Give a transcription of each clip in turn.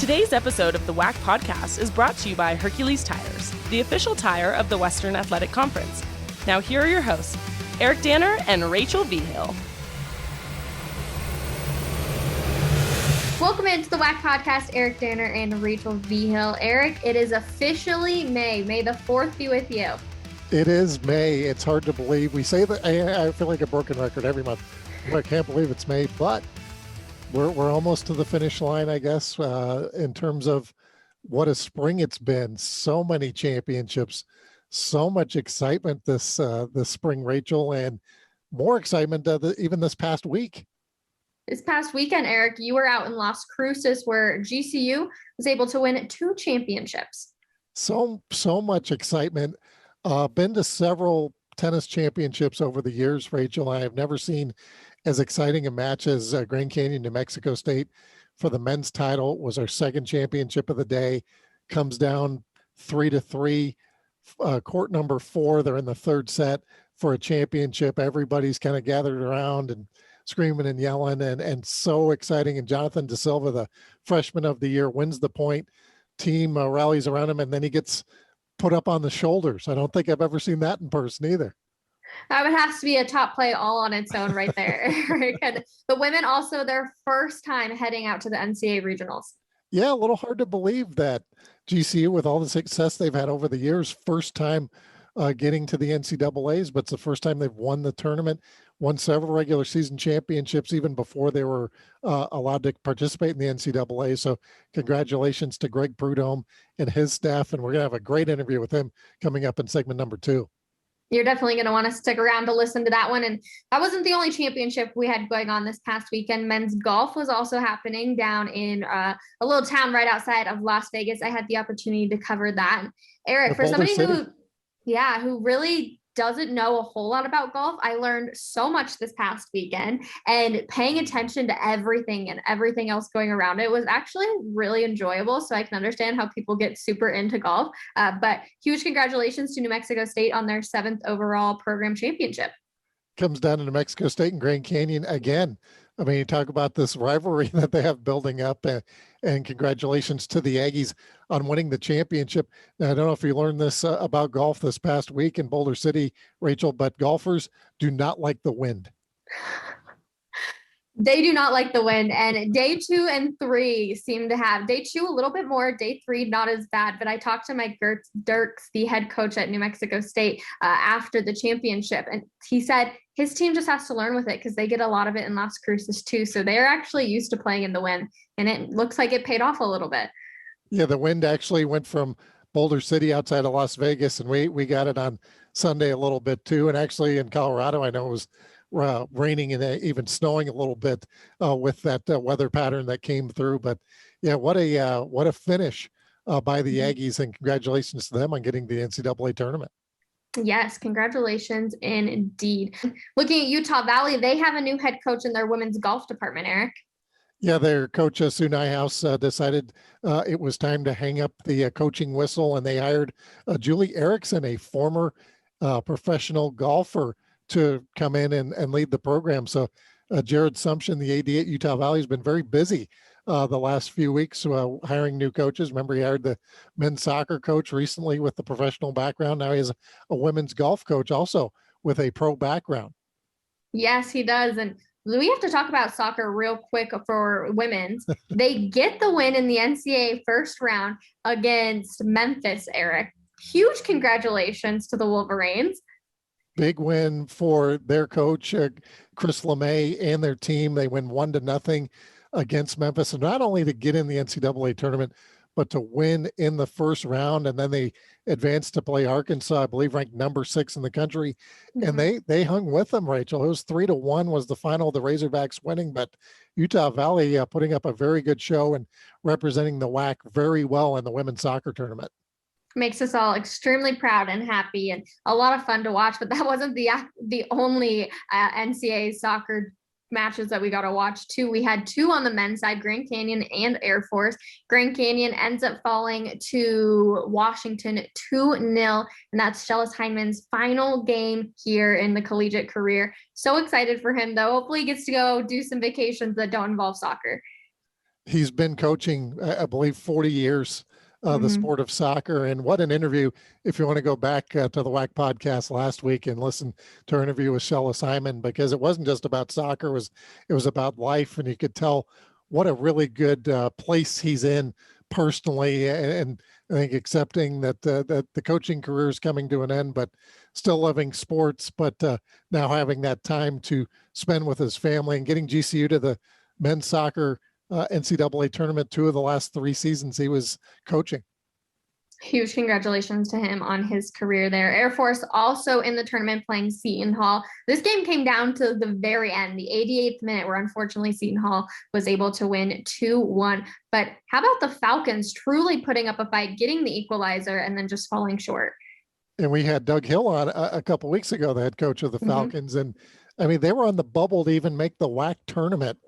Today's episode of the WAC Podcast is brought to you by Hercules Tires, the official tire of the Western Athletic Conference. Now here are your hosts, Eric Danner and Rachel Vigil. Welcome into the WAC Podcast, Eric Danner and Rachel Vigil. Eric, it is officially May. May the 4th be with you. It is May. It's hard to believe. We say that, I feel like a broken record every month. I can't believe it's May, but we're almost to the finish line, I guess, in terms of what a spring it's been. So many championships, so much excitement this spring, Rachel, and more excitement even this past week. This past weekend, Eric, you were out in Las Cruces where GCU was able to win 2 championships. So much excitement. Been to several tennis championships over the years, Rachel. I have never seen as exciting a match as Grand Canyon, New Mexico State for the men's title. It was our second championship of the day. Comes down 3-3, court number 4. They're in the third set for a championship. Everybody's kind of gathered around and screaming and yelling and so exciting. And Jonathan Da Silva, the freshman of the year, wins the point. Team rallies around him, and then he gets put up on the shoulders. I don't think I've ever seen that in person either. That would have to be a top play all on its own right there. And the women also their first time heading out to the NCAA regionals. Yeah, a little hard to believe that GCU, with all the success they've had over the years, first time getting to the NCAAs, but it's the first time they've won the tournament, won several regular season championships even before they were allowed to participate in the NCAA. So congratulations to Greg Prudhomme and his staff. And we're going to have a great interview with him coming up in segment number 2. You're definitely going to want to stick around to listen to that one. And that wasn't the only championship we had going on this past weekend. Men's golf was also happening down in a little town right outside of Las Vegas. I had the opportunity to cover that. And Eric, for somebody who really doesn't know a whole lot about golf, I learned so much this past weekend, and paying attention to everything and everything else going around it was actually really enjoyable. So I can understand how people get super into golf, but huge congratulations to New Mexico State on their 7th overall program championship. Comes down to New Mexico State and Grand Canyon again. I mean, you talk about this rivalry that they have building up, and congratulations to the Aggies on winning the championship. Now, I don't know if you learned this about golf this past week in Boulder City, Rachel, but golfers do not like the wind. They do not like the wind, and day 2 and 3 seem to have day 2 a little bit more, day 3 not as bad. But I talked to Mike Dirks, the head coach at New Mexico State, after the championship, and he said his team just has to learn with it because they get a lot of it in Las Cruces too. So they're actually used to playing in the wind, and it looks like it paid off a little bit. Yeah, the wind actually went from Boulder City outside of Las Vegas, and we got it on Sunday a little bit too. And actually in Colorado, I know it was raining and even snowing a little bit with that weather pattern that came through. But yeah, what a finish by the Aggies, and congratulations to them on getting the NCAA tournament. Yes, congratulations indeed. Looking at Utah Valley, they have a new head coach in their women's golf department, Eric. Yeah, their coach, Sue Nyhouse, decided it was time to hang up the coaching whistle, and they hired Julie Erickson, a former professional golfer, to come in and lead the program. So Jared Sumption, the AD at Utah Valley, has been very busy the last few weeks hiring new coaches. Remember, he hired the men's soccer coach recently with the professional background. Now he has a women's golf coach also with a pro background. Yes, he does. And we have to talk about soccer real quick for women's. They get the win in the NCAA first round against Memphis, Eric. Huge congratulations to the Wolverines. Big win for their coach, Chris LeMay, and their team. They win 1-0 against Memphis. And not only to get in the NCAA tournament, but to win in the first round. And then they advanced to play Arkansas, I believe ranked number 6 in the country. Mm-hmm. And they hung with them, Rachel. It was 3-1 was the final, the Razorbacks winning, but Utah Valley putting up a very good show and representing the WAC very well in the women's soccer tournament. Makes us all extremely proud and happy, and a lot of fun to watch. But that wasn't the only NCAA soccer matches that we got to watch too. We had 2 on the men's side, Grand Canyon and Air Force. Grand Canyon ends up falling to Washington 2-0, and that's Shellis Hyman's final game here in the collegiate career. So excited for him, though. Hopefully he gets to go do some vacations that don't involve soccer. He's been coaching, I believe, 40 years, the sport of soccer. And what an interview. If you want to go back to the WAC podcast last week and listen to our interview with Shella Simon, because it wasn't just about soccer, it was about life. And you could tell what a really good place he's in personally. And I think accepting that the coaching career is coming to an end, but still loving sports, but now having that time to spend with his family and getting GCU to the men's soccer NCAA tournament 2 of the last 3 seasons he was coaching. Huge congratulations to him on his career there. Air Force also in the tournament playing Seton Hall. This game came down to the very end, the 88th minute, where unfortunately Seton Hall was able to win 2-1. But how about the Falcons truly putting up a fight, getting the equalizer, and then just falling short? And we had Doug Hill on a couple of weeks ago, the head coach of the Falcons. And I mean, they were on the bubble to even make the WAC tournament.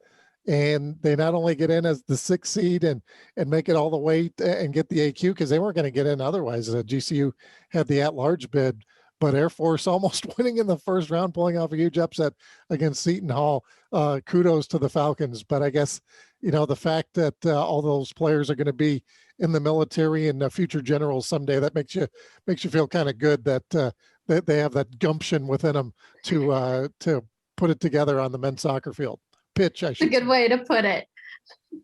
And they not only get in as the 6th seed and make it all the way and get the AQ, because they weren't going to get in otherwise. GCU had the at-large bid, but Air Force almost winning in the first round, pulling off a huge upset against Seton Hall. Kudos to the Falcons. But I guess, the fact that all those players are going to be in the military and future generals someday, that makes you feel kind of good that they have that gumption within them to put it together on the men's soccer field. Pitch, I should. It's a good way to put it.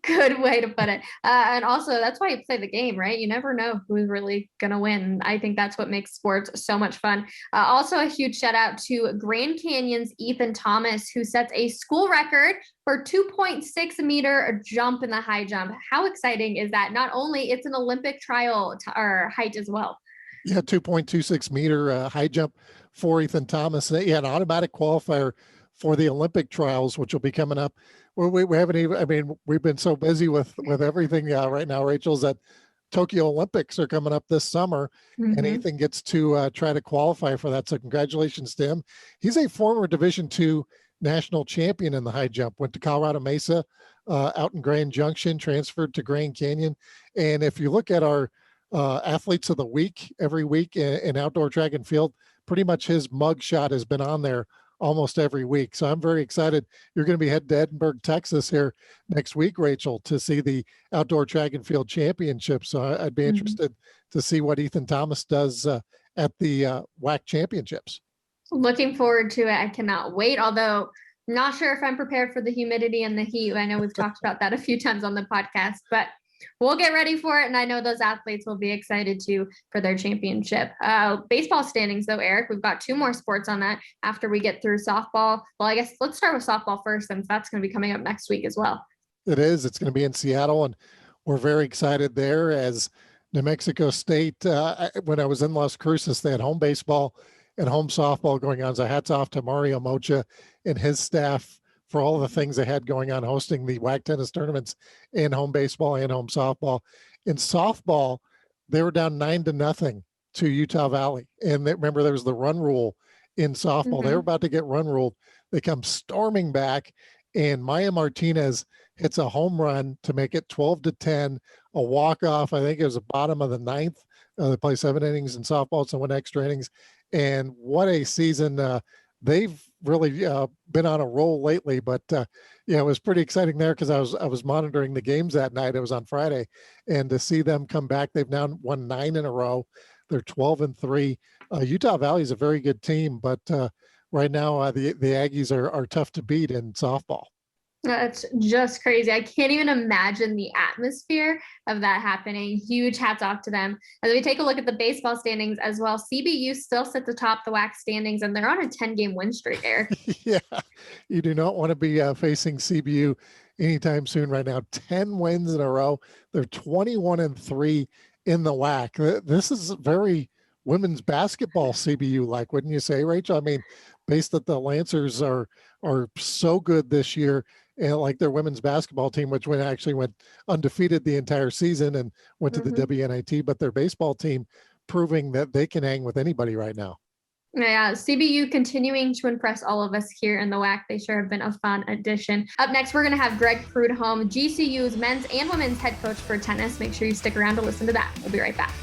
Good way to put it. And also, that's why you play the game, right? You never know who's really going to win. I think that's what makes sports so much fun. Also, a huge shout out to Grand Canyon's Ethan Thomas, who sets a school record for 2.6 meter jump in the high jump. How exciting is that? Not only it's an Olympic trial or height as well. Yeah, 2.26 meter high jump for Ethan Thomas. Yeah, an automatic qualifier for the Olympic trials, which will be coming up. We haven't even, I mean, we've been so busy with everything right now, Rachel, is that Tokyo Olympics are coming up this summer, and Ethan gets to try to qualify for that. So congratulations to him. He's a former Division II national champion in the high jump, went to Colorado Mesa, out in Grand Junction, transferred to Grand Canyon. And if you look at our athletes of the week, every week in outdoor track and field, pretty much his mug shot has been on there almost every week. So I'm very excited. You're going to be heading to Edinburgh, Texas here next week, Rachel, to see the outdoor track and field championship. So I'd be interested to see what Ethan Thomas does at the WAC championships. Looking forward to it. I cannot wait. Although not sure if I'm prepared for the humidity and the heat. I know we've talked about that a few times on the podcast, but we'll get ready for it. And I know those athletes will be excited too for their championship. Baseball standings though, Eric, we've got 2 more sports on that after we get through softball. Well, I guess let's start with softball first, since that's going to be coming up next week as well. It is. It's going to be in Seattle, and we're very excited there as New Mexico State. When I was in Las Cruces, they had home baseball and home softball going on. So hats off to Mario Mocha and his staff for all the things they had going on, hosting the WAC tennis tournaments in home baseball and home softball. In softball, they were down 9-0 to Utah Valley. And remember, there was the run rule in softball. They were about to get run ruled. They come storming back, and Maya Martinez hits a home run to make it 12-10, a walk-off. I think it was the bottom of the 9th. They play 7 innings in softball, so 1 extra innings. And what a season. They've really been on a roll lately, but yeah, it was pretty exciting there because I was monitoring the games that night. It was on Friday, and to see them come back, they've now won 9 in a row. They're 12-3. Utah Valley is a very good team, but right now the Aggies are tough to beat in softball. That's just crazy. I can't even imagine the atmosphere of that happening. Huge hats off to them. As we take a look at the baseball standings as well, CBU still sits atop the WAC standings, and they're on a 10-game win streak, Eric. Yeah, you do not want to be facing CBU anytime soon right now. 10 wins in a row. They're 21-3 in the WAC. This is very women's basketball CBU-like, wouldn't you say, Rachel? I mean, based that the Lancers are so good this year, and like their women's basketball team, which actually went undefeated the entire season and went to the WNIT, but their baseball team proving that they can hang with anybody right now. Yeah, CBU continuing to impress all of us here in the WAC. They sure have been a fun addition. Up next, we're going to have Greg Prudhomme, GCU's men's and women's head coach for tennis. Make sure you stick around to listen to that. We'll be right back.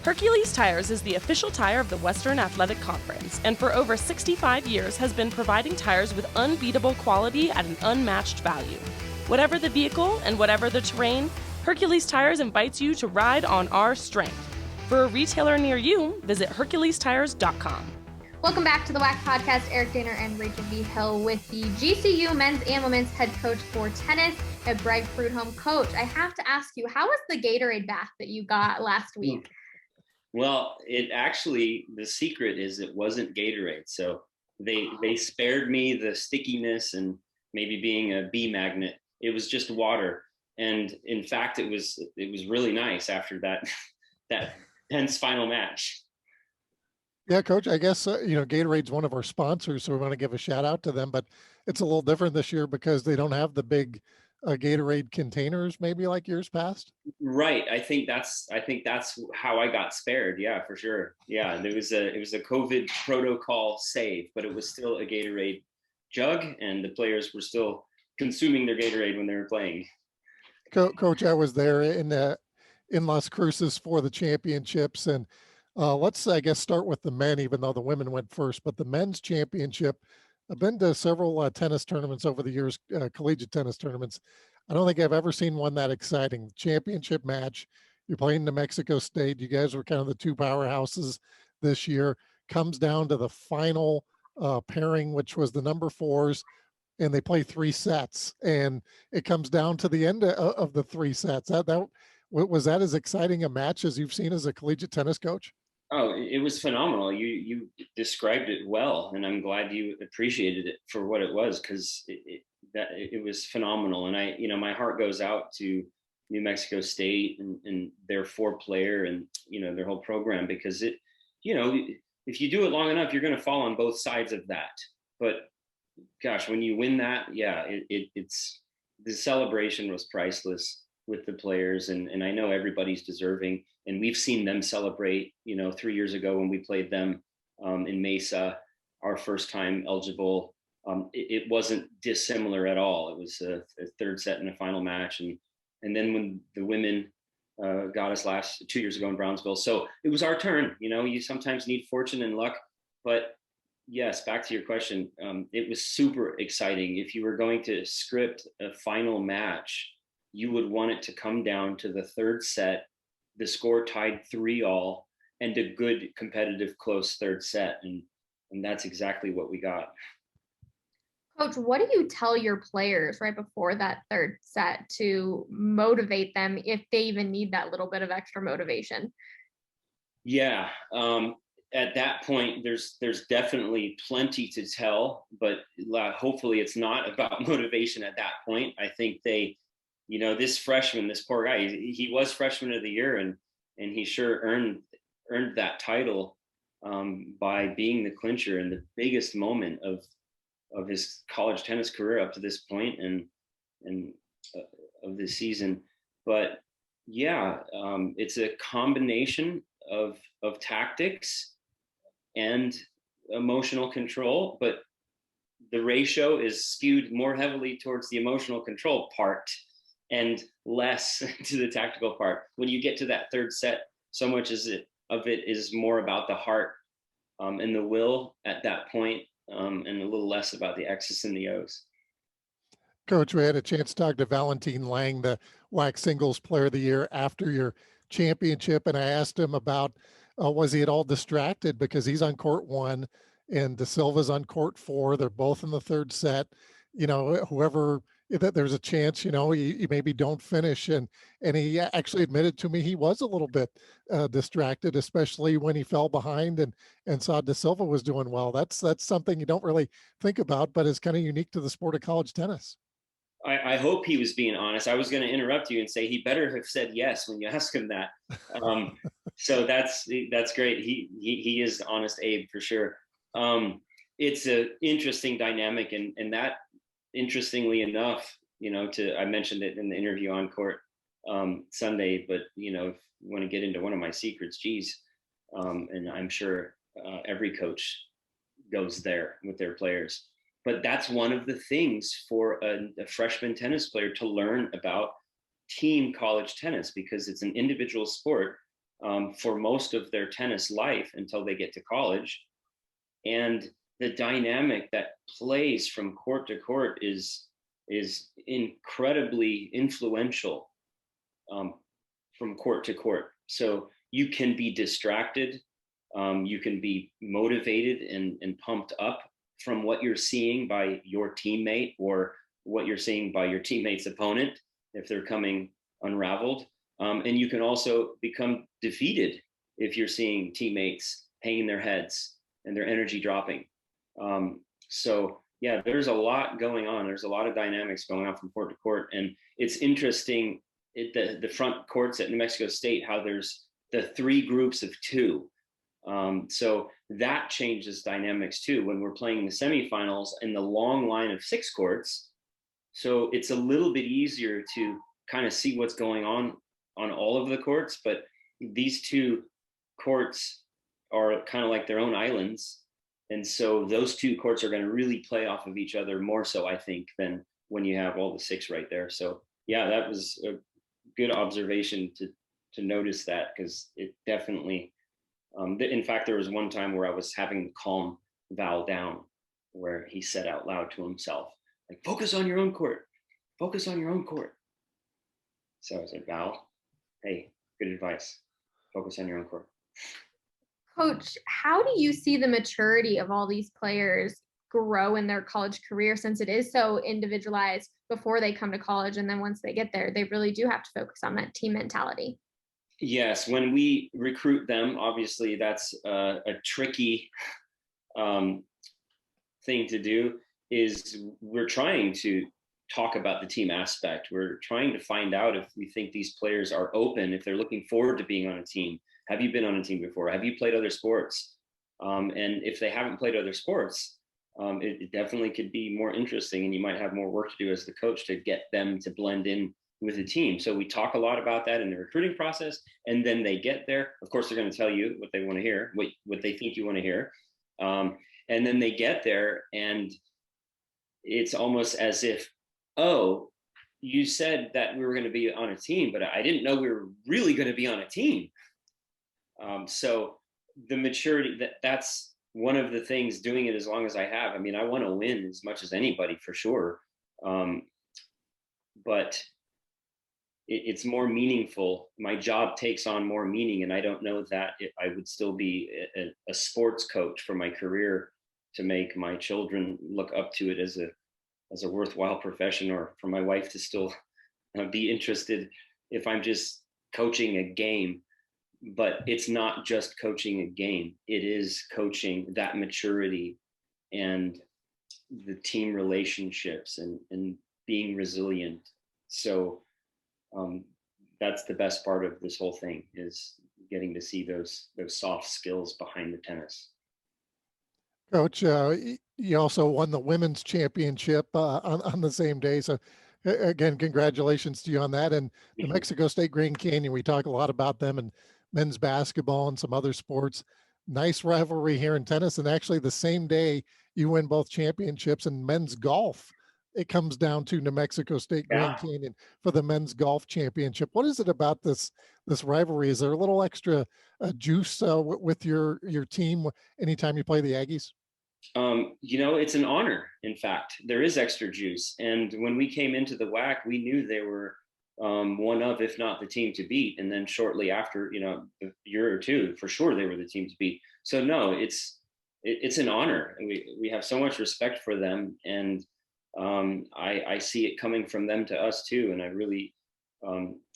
Hercules Tires is the official tire of the Western Athletic Conference, and for over 65 years has been providing tires with unbeatable quality at an unmatched value. Whatever the vehicle and whatever the terrain, Hercules Tires invites you to ride on our strength. For a retailer near you, visit HerculesTires.com. Welcome back to the WAC Podcast. Eric Daner and Rachel Vigil with the GCU men's and women's head coach for tennis, Greg Prudhomme. Coach, I have to ask you, how was the Gatorade bath that you got last week? Well, the secret is it wasn't Gatorade. So they spared me the stickiness and maybe being a bee magnet. It was just water. And in fact, it was really nice after that tense final match. Yeah, Coach, I guess, Gatorade's one of our sponsors, so we want to give a shout out to them, but it's a little different this year because they don't have the big Gatorade containers, maybe like years past. Right. I think that's how I got spared. Yeah, for sure. Yeah. It was a COVID protocol save, but it was still a Gatorade jug and the players were still consuming their Gatorade when they were playing. Coach, I was there in Las Cruces for the championships, and let's, I guess, start with the men, even though the women went first. But the men's championship, I've been to several tennis tournaments over the years, collegiate tennis tournaments. I don't think I've ever seen one that exciting. Championship match. You're playing New Mexico State. You guys were kind of the two powerhouses this year. Comes down to the final pairing, which was the number fours, and they play 3 sets. And it comes down to the end of the 3 sets. Was that as exciting a match as you've seen as a collegiate tennis coach? Oh, it was phenomenal. You described it well, and I'm glad you appreciated it for what it was, because it was phenomenal. And my heart goes out to New Mexico State and their 4-player and their whole program, because if you do it long enough, you're going to fall on both sides of that. But gosh, when you win that, it's the celebration was priceless with the players, and I know everybody's deserving, and we've seen them celebrate 3 years ago when we played them in Mesa, our first time eligible. It wasn't dissimilar at all. It was a 3rd set in a final match, and then when the women got us 2 years ago in Brownsville, so it was our turn. You sometimes need fortune and luck, but yes, back to your question, it was super exciting. If you were going to script a final match, you would want it to come down to the 3rd set, the score tied 3-3, and a good competitive close 3rd set. And that's exactly what we got. Coach, what do you tell your players right before that 3rd set to motivate them if they even need that little bit of extra motivation? Yeah. At that point, there's definitely plenty to tell, but hopefully it's not about motivation at that point. I think this freshman, this poor guy, he was freshman of the year, and he sure earned that title by being the clincher in the biggest moment of his college tennis career up to this point and of this season. But yeah, it's a combination of tactics and emotional control, but the ratio is skewed more heavily towards the emotional control part and less to the tactical part. When you get to that 3rd set, so much of it is more about the heart and the will at that point, and a little less about the X's and the O's. Coach, we had a chance to talk to Valentine Lang, the WAC Singles Player of the Year, after your championship, and I asked him about was he at all distracted because he's on court 1 and De Silva's on court 4. They're both in the 3rd set. Whoever that there's a chance, you maybe don't finish. And he actually admitted to me he was a little bit distracted, especially when he fell behind and saw De Silva was doing well. That's something you don't really think about, but is kind of unique to the sport of college tennis. I hope he was being honest. I was going to interrupt you and say he better have said yes when you ask him that. So that's great. He is honest Abe for sure. It's an interesting dynamic, and that, interestingly enough, I mentioned it in the interview on court Sunday, but if you want to get into one of my secrets, and I'm sure every coach goes there with their players. But that's one of the things for a freshman tennis player to learn about team college tennis, because it's an individual sport. for most of their tennis life until they get to college. And the dynamic that plays from court to court is incredibly influential from court to court. So you can be distracted, you can be motivated and pumped up from what you're seeing by your teammate or what you're seeing by your teammate's opponent if they're coming unraveled. And you can also become defeated if you're seeing teammates hanging their heads and their energy dropping. So yeah, there's a lot going on. There's a lot of dynamics going on from court to court. And it's interesting at the front courts at New Mexico State, how there's the 3 groups of 2. So that changes dynamics too when we're playing the semifinals in the long line of 6 courts. So it's a little bit easier to kind of see what's going on all of the courts, but these 2 courts are kind of like their own islands. And so those 2 courts are going to really play off of each other more so, I think, than when you have all the 6 right there. So yeah, that was a good observation to notice that, because it definitely, in fact, there was one time where I was having to calm Val down, where he said out loud to himself, like, focus on your own court, focus on your own court. So I said, Val, hey, good advice. Focus on your own court. Coach, how do you see the maturity of all these players grow in their college career, since it is so individualized before they come to college, and then once they get there, they really do have to focus on that team mentality? Yes, when we recruit them, obviously that's a tricky thing to do, is we're trying to talk about the team aspect. We're trying to find out if we think these players are open, if they're looking forward to being on a team. Have you been on a team before? Have you played other sports? And if they haven't played other sports, it definitely could be more interesting, and you might have more work to do as the coach to get them to blend in with the team. So we talk a lot about that in the recruiting process, and then they get there. Of course, they're going to tell you what they want to hear, what they think you want to hear. And then they get there, and it's almost as if, oh, you said that we were going to be on a team, but I didn't know we were really going to be on a team. So the maturity, that's one of the things, doing it as long as I have. I mean, I want to win as much as anybody, for sure. But it's more meaningful. My job takes on more meaning, and I don't know that I would still be a sports coach for my career to make my children look up to it as a worthwhile profession, or for my wife to still be interested if I'm just coaching a game. But it's not just coaching a game. It is coaching that maturity and the team relationships and being resilient. So that's the best part of this whole thing, is getting to see those soft skills behind the tennis. Coach, you also won the women's championship on the same day. So again, congratulations to you on that. And New Mexico State Grand Canyon, we talk a lot about them and men's basketball and some other sports. Nice rivalry here in tennis. And actually the same day you win both championships in men's golf, it comes down to New Mexico State Grand Canyon for the men's golf championship. What is it about this rivalry? Is there a little extra juice with your team anytime you play the Aggies? It's an honor. In fact, there is extra juice. And when we came into the WAC, we knew they were one of, if not the team to beat. And then shortly after, a year or two, for sure, they were the team to beat. So no, it's an honor. We have so much respect for them. And I see it coming from them to us too. And I really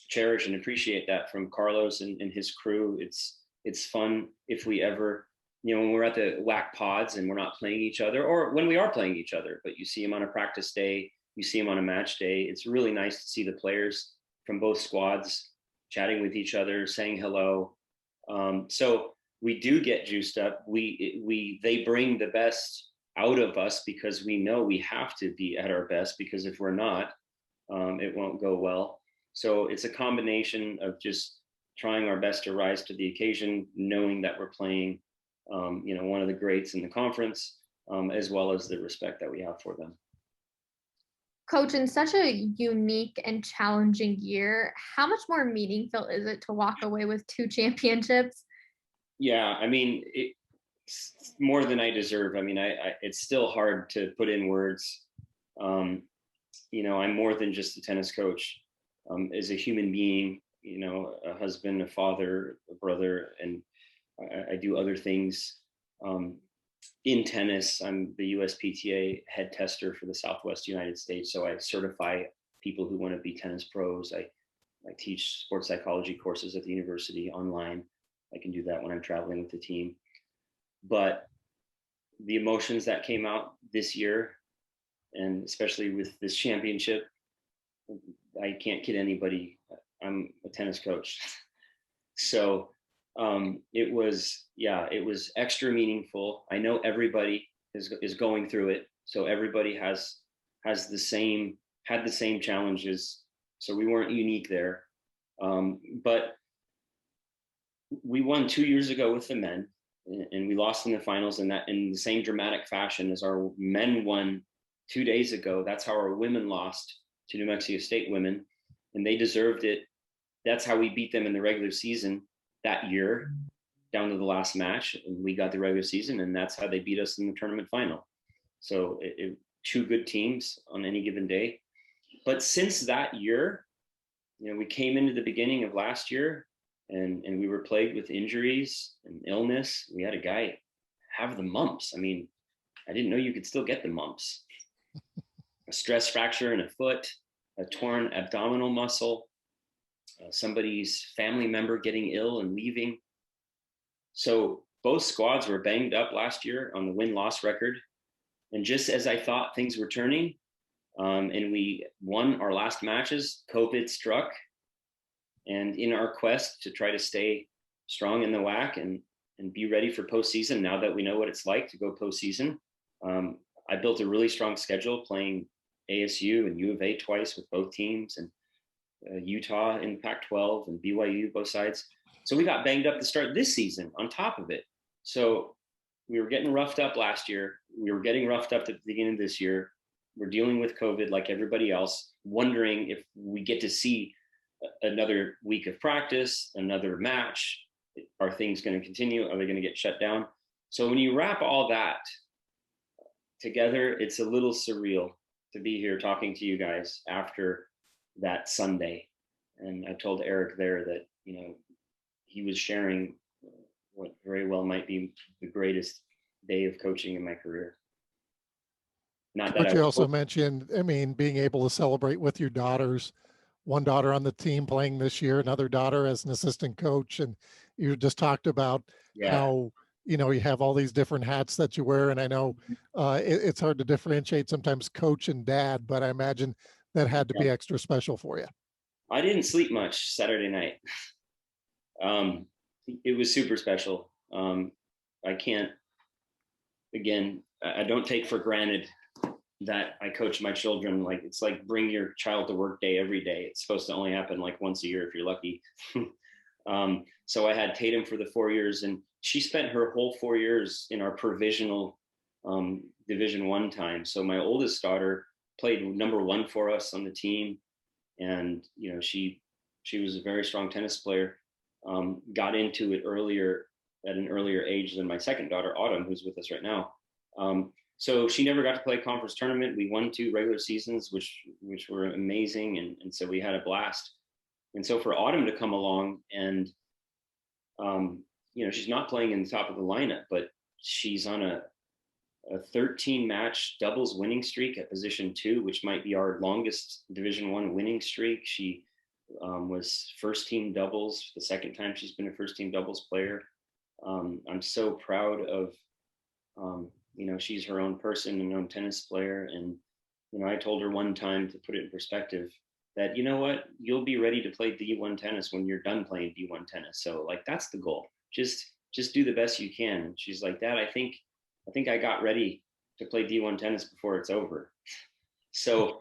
cherish and appreciate that from Carlos and his crew. It's fun if we ever, when we're at the WAC pods and we're not playing each other, or when we are playing each other, but you see them on a practice day, you see them on a match day. It's really nice to see the players from both squads chatting with each other, saying hello. So we do get juiced up. They bring the best out of us, because we know we have to be at our best, because if we're not, it won't go well. So it's a combination of just trying our best to rise to the occasion, knowing that we're playing, one of the greats in the conference, as well as the respect that we have for them. Coach, in such a unique and challenging year, how much more meaningful is it to walk away with 2 championships? Yeah, I mean, it's more than I deserve. I mean, it's still hard to put in words. You know, I'm more than just a tennis coach. As a human being, you know, a husband, a father, a brother, and I do other things. In tennis, I'm the USPTA head tester for the Southwest United States. So I certify people who want to be tennis pros. I teach sports psychology courses at the university online. I can do that when I'm traveling with the team. But the emotions that came out this year, and especially with this championship, I can't kid anybody. I'm a tennis coach. So it was extra meaningful. I know everybody is going through it. So everybody had the same challenges. So we weren't unique there. But we won 2 years ago with the men, and we lost in the finals in the same dramatic fashion as our men won 2 days ago. That's how our women lost to New Mexico State women, and they deserved it. That's how we beat them in the regular season that year, down to the last match, and we got the regular season, and that's how they beat us in the tournament final. So 2 good teams on any given day. But since that year, you know, we came into the beginning of last year, and we were plagued with injuries and illness. We had a guy have the mumps. I mean, I didn't know you could still get the mumps. A stress fracture in a foot, a torn abdominal muscle, somebody's family member getting ill and leaving. So both squads were banged up last year on the win-loss record. And just as I thought things were turning, and we won our last matches, COVID struck. And in our quest to try to stay strong in the WAC and be ready for postseason, now that we know what it's like to go postseason, I built a really strong schedule, playing ASU and U of A twice with both teams, and Utah in Pac-12 and BYU both sides. So we got banged up to start this season on top of it. So we were getting roughed up last year. We were getting roughed up at the beginning of this year. We're dealing with COVID like everybody else, wondering if we get to see another week of practice, another match. Are things going to continue? Are they going to get shut down? So when you wrap all that together, it's a little surreal to be here talking to you guys after that Sunday. And I told Eric there that, you know, he was sharing what very well might be the greatest day of coaching in my career. Not that But you also mentioned, I mean, being able to celebrate with your daughters, one daughter on the team playing this year, another daughter as an assistant coach. And you just talked about how, you know, you have all these different hats that you wear. And I know it's hard to differentiate sometimes coach and dad, but I imagine that had to be extra special for you. I didn't sleep much Saturday night. It was super special. I can't, again, I don't take for granted that I coach my children. Like, it's like bring your child to work day every day. It's supposed to only happen like once a year if you're lucky. So I had Tatum for the 4 years, and she spent her whole 4 years in our provisional Division I time. So my oldest daughter played number 1 for us on the team. And, you know, she was a very strong tennis player, got into it at an earlier age than my second daughter, Autumn, who's with us right now. So she never got to play a conference tournament. We won 2 regular seasons, which were amazing. And so we had a blast. And so for Autumn to come along and, you know, she's not playing in the top of the lineup, but she's on a 13 match doubles winning streak at position 2, which might be our longest Division I winning streak. She was first team doubles, the second time she's been a first team doubles player. I'm so proud of, you know, she's her own person and her own tennis player. And, you know, I told her one time, to put it in perspective, that, you know what, you'll be ready to play D1 tennis when you're done playing D1 tennis. So like, that's the goal. Just do the best you can. And she's like, Dad, I think I got ready to play D1 tennis before it's over. So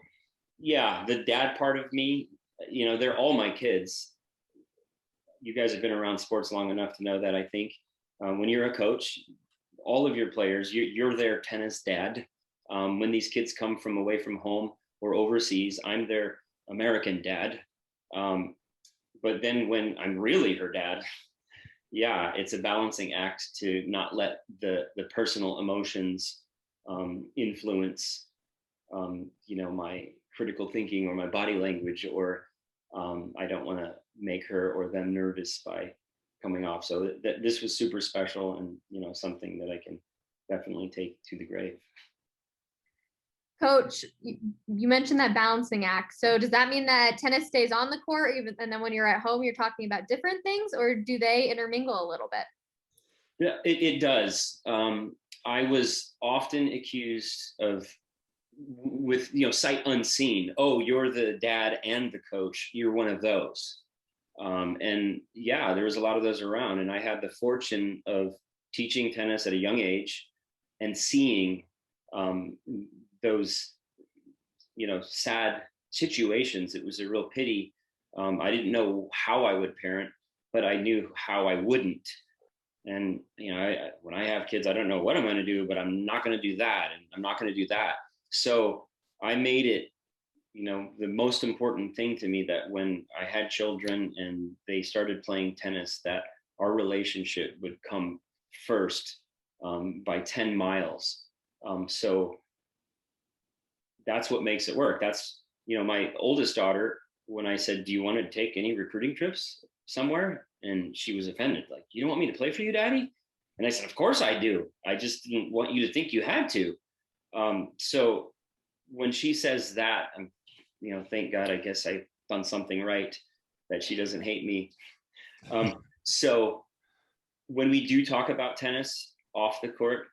yeah, the dad part of me, you know, they're all my kids. You guys have been around sports long enough to know that. I think when you're a coach, all of your players, you're their tennis dad. When these kids come from away from home, or overseas, I'm their American dad. But then when I'm really her dad, yeah, it's a balancing act to not let the personal emotions influence, my critical thinking or my body language, or I don't want to make her or them nervous by coming off. So this was super special, and something that I can definitely take to the grave. Coach, you mentioned that balancing act. So does that mean that tennis stays on the court, and then when you're at home, you're talking about different things, or do they intermingle a little bit? Yeah, it does. I was often accused of, with sight unseen, oh, you're the dad and the coach, you're one of those. And yeah, there was a lot of those around, and I had the fortune of teaching tennis at a young age and seeing those sad situations. It was a real pity. I didn't know how I would parent, but I knew how I wouldn't. And when I have kids, I don't know what I'm going to do, but I'm not going to do that, and I'm not going to do that. So I made it the most important thing to me, that when I had children and they started playing tennis, that our relationship would come first by 10 miles. So that's what makes it work. That's, my oldest daughter, when I said, do you want to take any recruiting trips somewhere? And she was offended. Like, you don't want me to play for you, Daddy? And I said, of course I do. I just didn't want you to think you had to. So when she says that, I'm, thank God, I guess I've done something right, that she doesn't hate me. So when we do talk about tennis off the court,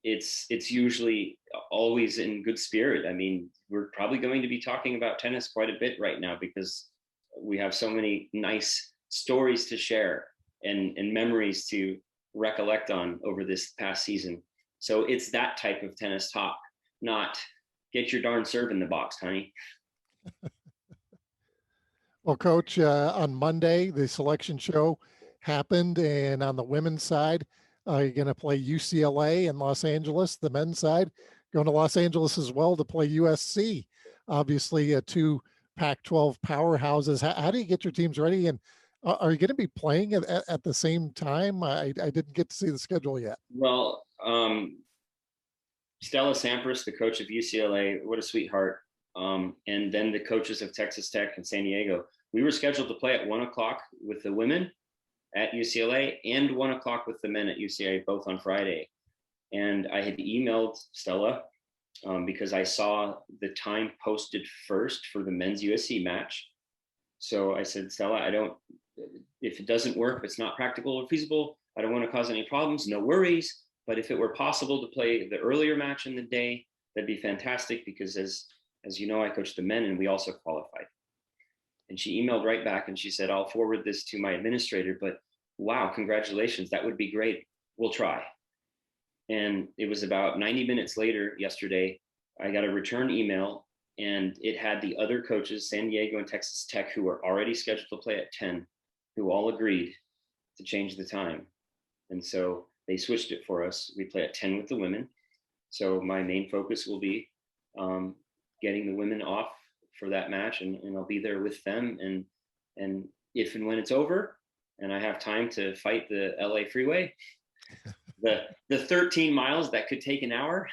it's usually always in good spirit. I mean, we're probably going to be talking about tennis quite a bit right now, because we have so many nice stories to share and memories to recollect on over this past season. So it's that type of tennis talk, not get your darn serve in the box, honey. Well, Coach, on Monday, the selection show happened, and on the women's side, you're going to play UCLA in Los Angeles. The men's side, going to Los Angeles as well to play USC. Obviously, two Pac-12 powerhouses. How do you get your teams ready? And are you going to be playing at the same time? I didn't get to see the schedule yet. Well, Stella Sampras, the coach of UCLA, what a sweetheart. And then the coaches of Texas Tech and San Diego. We were scheduled to play at 1:00 with the women at UCLA and 1:00 with the men at UCLA, both on Friday. And I had emailed Stella because I saw the time posted first for the men's USC match. So I said, Stella, if it doesn't work, if it's not practical or feasible, I don't want to cause any problems, no worries. But if it were possible to play the earlier match in the day, that'd be fantastic, because as you know, I coached the men and we also qualified. And she emailed right back and she said, I'll forward this to my administrator, but wow, congratulations, that would be great. We'll try. And it was about 90 minutes later yesterday, I got a return email, and it had the other coaches, San Diego and Texas Tech, who were already scheduled to play at 10, who all agreed to change the time. And so they switched it for us. We play at 10 with the women. So my main focus will be getting the women off for that match, and I'll be there with them. And if and when it's over and I have time to fight the LA freeway, the 13 miles that could take an hour,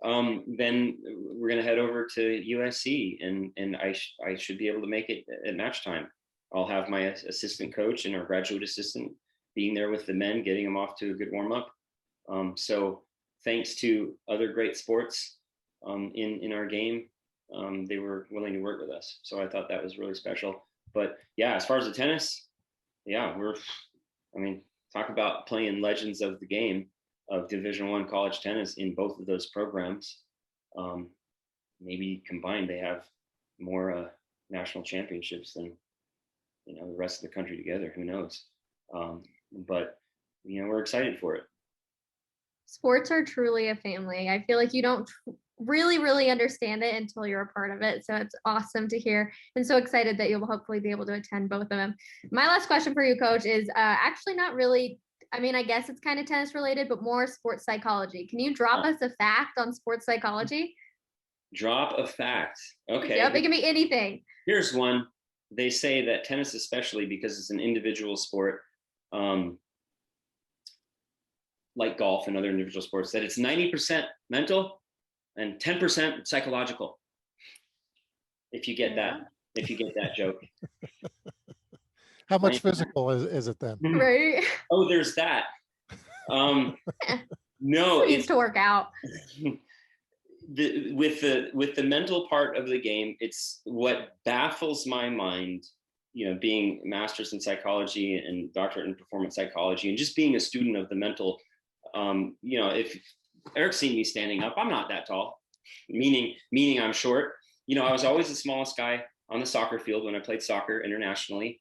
then we're going to head over to USC, and I should be able to make it at match time. I'll have my assistant coach and our graduate assistant being there with the men, getting them off to a good warm up. So thanks to other great sports in our game, they were willing to work with us. So I thought that was really special. But yeah, as far as the tennis, yeah, talk about playing legends of the game of Division I college tennis in both of those programs. Maybe combined, they have more national championships than the rest of the country together. Who knows? But we're excited for it. Sports are truly a family. I feel like you don't really understand it until you're a part of it. So it's awesome to hear, and so excited that you'll hopefully be able to attend both of them. My last question for you, Coach, is actually not really, I guess it's kind of tennis related, but more sports psychology. Can you drop us a fact on sports psychology? Drop a fact. Okay. Yep, it can be anything. Here's one. They say that tennis, especially because it's an individual sport, like golf and other individual sports, that it's 90% mental and 10% psychological. If you get that joke. How much physical is it then? Right. Oh, there's that. No, it needs to work out. With the mental part of the game, it's what baffles my mind, being master's in psychology and doctorate in performance psychology, and just being a student of the mental. If Eric's seen me standing up, I'm not that tall, meaning I'm short. I was always the smallest guy on the soccer field when I played soccer internationally.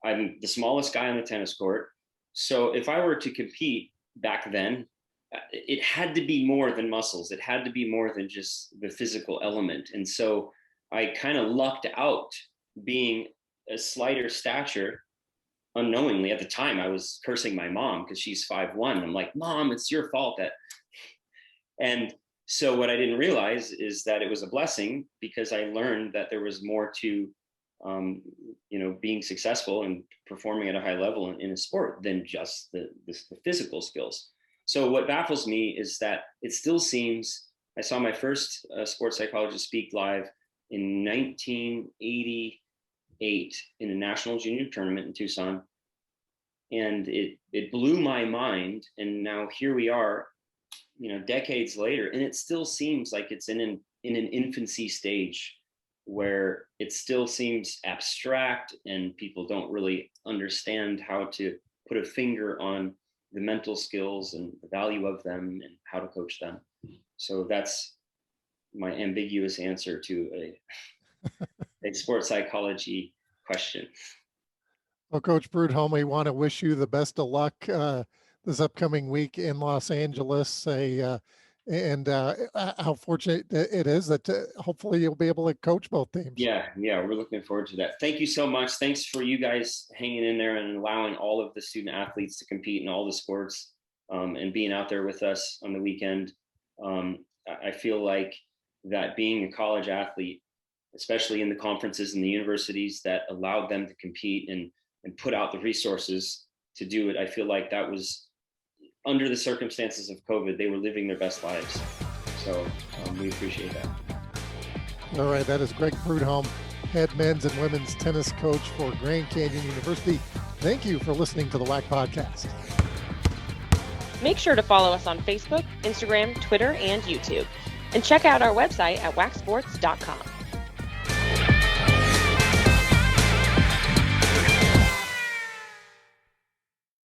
I'm the smallest guy on the tennis court. So if I were to compete back then, it had to be more than muscles. It had to be more than just the physical element. And so I kind of lucked out being a slighter stature unknowingly. At the time, I was cursing my mom because she's 5'1". I'm like, Mom, it's your fault and so what I didn't realize is that it was a blessing, because I learned that there was more to, being successful and performing at a high level in a sport than just the physical skills. So what baffles me is that it still seems, I saw my first sports psychologist speak live in 1988 in a national junior tournament in Tucson. And it blew my mind. And now here we are, decades later, and it still seems like it's in an infancy stage where it still seems abstract and people don't really understand how to put a finger on the mental skills and the value of them and how to coach them. So that's my ambiguous answer to a sports psychology question. Well, Coach Prudhomme, we want to wish you the best of luck this upcoming week in Los Angeles. And how fortunate it is that hopefully you'll be able to coach both teams. Yeah, we're looking forward to that. Thank you so much. Thanks for you guys hanging in there and allowing all of the student athletes to compete in all the sports, and being out there with us on the weekend. I feel like that being a college athlete, especially in the conferences and the universities that allowed them to compete and put out the resources to do it, I feel like that was, under the circumstances of COVID, they were living their best lives. So we appreciate that. All right, that is Greg Prudhomme, head men's and women's tennis coach for Grand Canyon University. Thank you for listening to the WAC Podcast. Make sure to follow us on Facebook, Instagram, Twitter, and YouTube. And check out our website at wacsports.com.